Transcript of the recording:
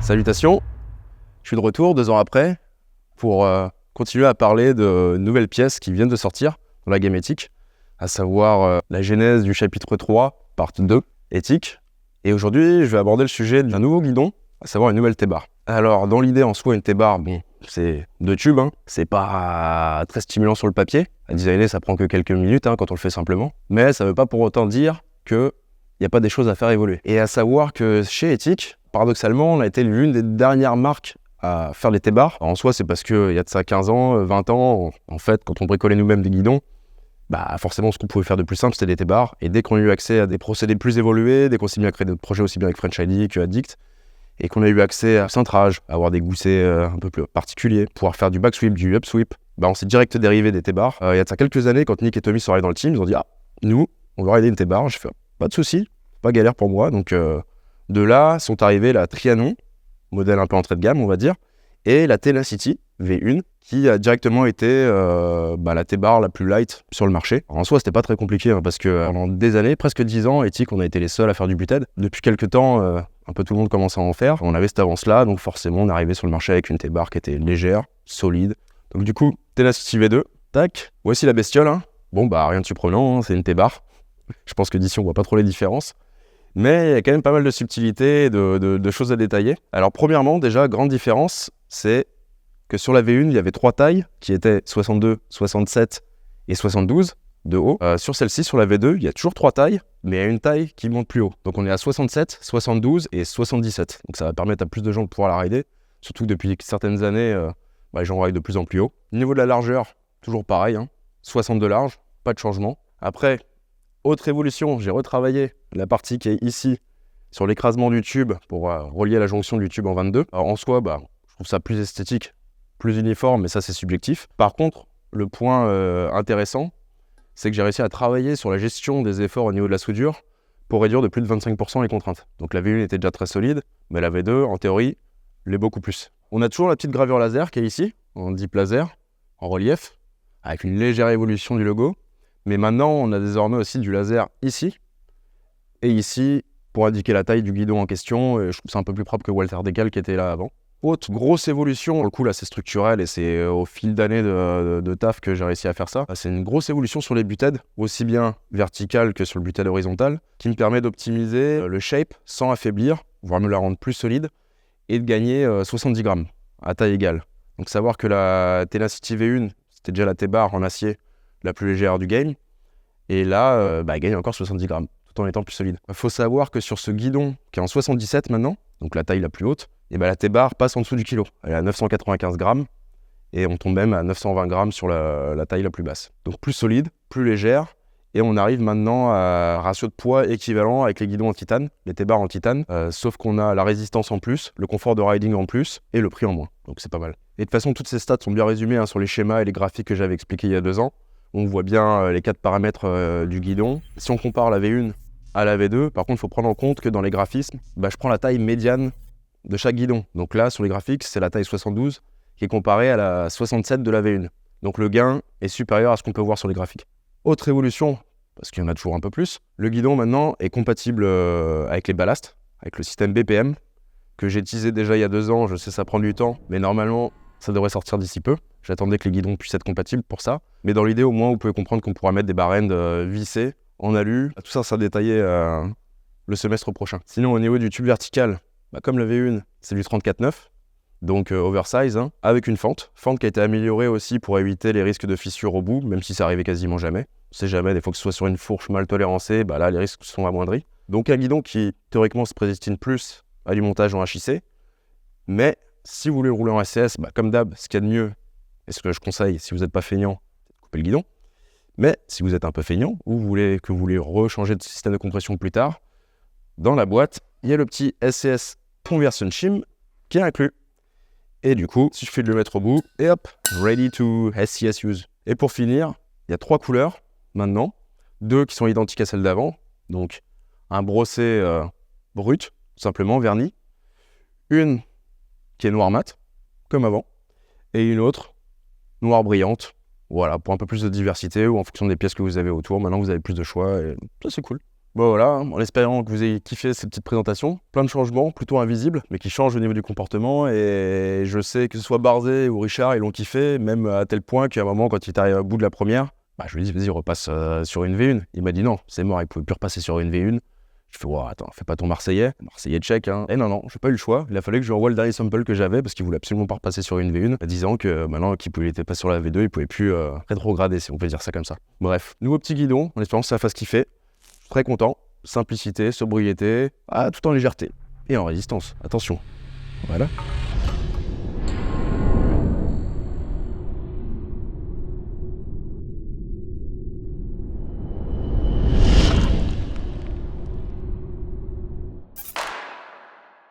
Salutations, je suis de retour 2 ans après pour continuer à parler de nouvelles pièces qui viennent de sortir dans la game éthique, à savoir la genèse du chapitre 3, part 2, éthique. Et aujourd'hui, je vais aborder le sujet d'un nouveau guidon, à savoir une nouvelle T-bar. Alors, dans l'idée en soi, une T-bar, bon, c'est 2 tubes, c'est pas très stimulant sur le papier. À designer, ça prend que quelques minutes quand on le fait simplement. Mais ça veut pas pour autant dire qu'il n'y a pas des choses à faire évoluer. Et à savoir que chez Ethic, paradoxalement, on a été l'une des dernières marques à faire les T-bars. En soi, c'est parce qu'il y a de ça 15 ans, 20 ans, en fait, quand on bricolait nous-mêmes des guidons, forcément, ce qu'on pouvait faire de plus simple, c'était des T-bars. Et dès qu'on a eu accès à des procédés plus évolués, dès qu'on s'est mis à créer des projets aussi bien avec French ID que Addict, et qu'on a eu accès à cintrage, à avoir des goussets un peu plus particuliers, pouvoir faire du backsweep, du upsweep, on s'est direct dérivé des T-bars. Il y a de ça quelques années, quand Nick et Tommy sont arrivés dans le team, ils ont dit « Ah, nous, on va aider une T-bar ». J'ai fait « Pas de souci, pas galère pour moi ». Donc de là sont arrivés la Trianon, modèle un peu entrée de gamme, on va dire, et la Tenacity V1, qui a directement été la T-bar la plus light sur le marché. Alors, en soi, c'était pas très compliqué, parce que pendant des années, presque 10 ans, Ethic, on a été les seuls à faire du butted. Depuis quelques temps, un peu tout le monde commençait à en faire. On avait cette avance-là, donc forcément, on est arrivé sur le marché avec une T-bar qui était légère, solide. Donc du coup, Tenacity V2, tac, voici la bestiole. Rien de surprenant, c'est une T-bar. Je pense que d'ici, on voit pas trop les différences. Mais il y a quand même pas mal de subtilités, de choses à détailler. Alors premièrement, déjà, grande différence, c'est que sur la V1, il y avait 3 tailles qui étaient 62, 67 et 72 de haut. Sur celle-ci, sur la V2, il y a toujours 3 tailles, mais il y a une taille qui monte plus haut. Donc on est à 67, 72 et 77. Donc ça va permettre à plus de gens de pouvoir la rider. Surtout que depuis certaines années, les gens ride de plus en plus haut. Au niveau de la largeur, toujours pareil, 60 de large, pas de changement. Après, autre évolution, j'ai retravaillé la partie qui est ici, sur l'écrasement du tube, pour relier la jonction du tube en 22. Alors en soi, je trouve ça plus esthétique, plus uniforme, mais ça c'est subjectif. Par contre, le point intéressant, c'est que j'ai réussi à travailler sur la gestion des efforts au niveau de la soudure pour réduire de plus de 25% les contraintes. Donc la V1 était déjà très solide, mais la V2, en théorie, l'est beaucoup plus. On a toujours la petite gravure laser qui est ici, en deep laser, en relief, avec une légère évolution du logo. Mais maintenant, on a désormais aussi du laser ici et ici pour indiquer la taille du guidon en question. Et je trouve ça un peu plus propre que Walter Decal qui était là avant. Autre grosse évolution, pour le coup là c'est structurel et c'est au fil d'années de taf que j'ai réussi à faire ça. C'est une grosse évolution sur les butted, aussi bien vertical que sur le butted horizontal, qui me permet d'optimiser le shape sans affaiblir, voire me la rendre plus solide, et de gagner 70 grammes à taille égale. Donc savoir que la Tenacity V1, c'était déjà la T-bar en acier la plus légère du game, et là, elle gagne encore 70 grammes, tout en étant plus solide. Il faut savoir que sur ce guidon, qui est en 77 maintenant, donc la taille la plus haute, la T-bar passe en dessous du kilo. Elle est à 995 grammes, et on tombe même à 920 grammes sur la taille la plus basse. Donc plus solide, plus légère, et on arrive maintenant à un ratio de poids équivalent avec les guidons en titane, les T-bars en titane, sauf qu'on a la résistance en plus, le confort de riding en plus, et le prix en moins. Donc c'est pas mal. Et de toute façon, toutes ces stats sont bien résumées sur les schémas et les graphiques que j'avais expliqués il y a 2 ans. On voit bien les 4 paramètres du guidon. Si on compare la V1 à la V2, par contre, il faut prendre en compte que dans les graphismes, je prends la taille médiane de chaque guidon. Donc là, sur les graphiques, c'est la taille 72 qui est comparée à la 67 de la V1. Donc le gain est supérieur à ce qu'on peut voir sur les graphiques. Autre évolution, parce qu'il y en a toujours un peu plus, le guidon maintenant est compatible avec les ballasts, avec le système BPM, que j'ai teasé déjà il y a 2 ans. Je sais ça prend du temps, mais normalement, ça devrait sortir d'ici peu. J'attendais que les guidons puissent être compatibles pour ça. Mais dans l'idée, au moins, vous pouvez comprendre qu'on pourra mettre des barres vissées en alu. Tout ça sera détaillé le semestre prochain. Sinon, au niveau du tube vertical, comme la V1, c'est du 34,9, donc oversize, avec une fente. Fente qui a été améliorée aussi pour éviter les risques de fissures au bout, même si ça arrivait quasiment jamais. On sait jamais, des fois que ce soit sur une fourche mal tolérancée, là, les risques sont amoindris. Donc un guidon qui, théoriquement, se prédestine plus à du montage en HIC. Mais si vous voulez rouler en SCS, comme d'hab, ce qu'il y a de mieux, et ce que je conseille, si vous n'êtes pas feignant, c'est de couper le guidon. Mais si vous êtes un peu feignant, ou vous voulez rechanger de système de compression plus tard, dans la boîte, il y a le petit SCS Conversion Shim qui est inclus. Et du coup, il suffit de le mettre au bout, et hop, ready to SCS use. Et pour finir, il y a 3 couleurs maintenant, 2 qui sont identiques à celles d'avant, donc un brossé brut, simplement verni, une qui est noire mat, comme avant, et une autre noire brillante, voilà, pour un peu plus de diversité ou en fonction des pièces que vous avez autour. Maintenant, vous avez plus de choix et ça, c'est cool. Bon voilà, en espérant que vous ayez kiffé cette petite présentation. Plein de changements, plutôt invisibles, mais qui changent au niveau du comportement. Et je sais que ce soit Barzé ou Richard, ils l'ont kiffé, même à tel point qu'à un moment, quand il est arrivé au bout de la première, je lui ai dit, vas-y, repasse sur une V1. Il m'a dit non, c'est mort, il pouvait plus repasser sur une V1. Je fais, wow, attends, fais pas ton Marseillais. Marseillais tchèque, hein. Et non, j'ai pas eu le choix. Il a fallu que je renvoie le dernier sample que j'avais parce qu'il voulait absolument pas repasser sur une V1, disant que maintenant qu'il était pas sur la V2, il pouvait plus rétrograder, si on peut dire ça comme ça. Bref, nouveau petit guidon, en espérant que ça fasse kiffer. Très content. Simplicité, sobriété, tout en légèreté. Et en résistance, attention. Voilà.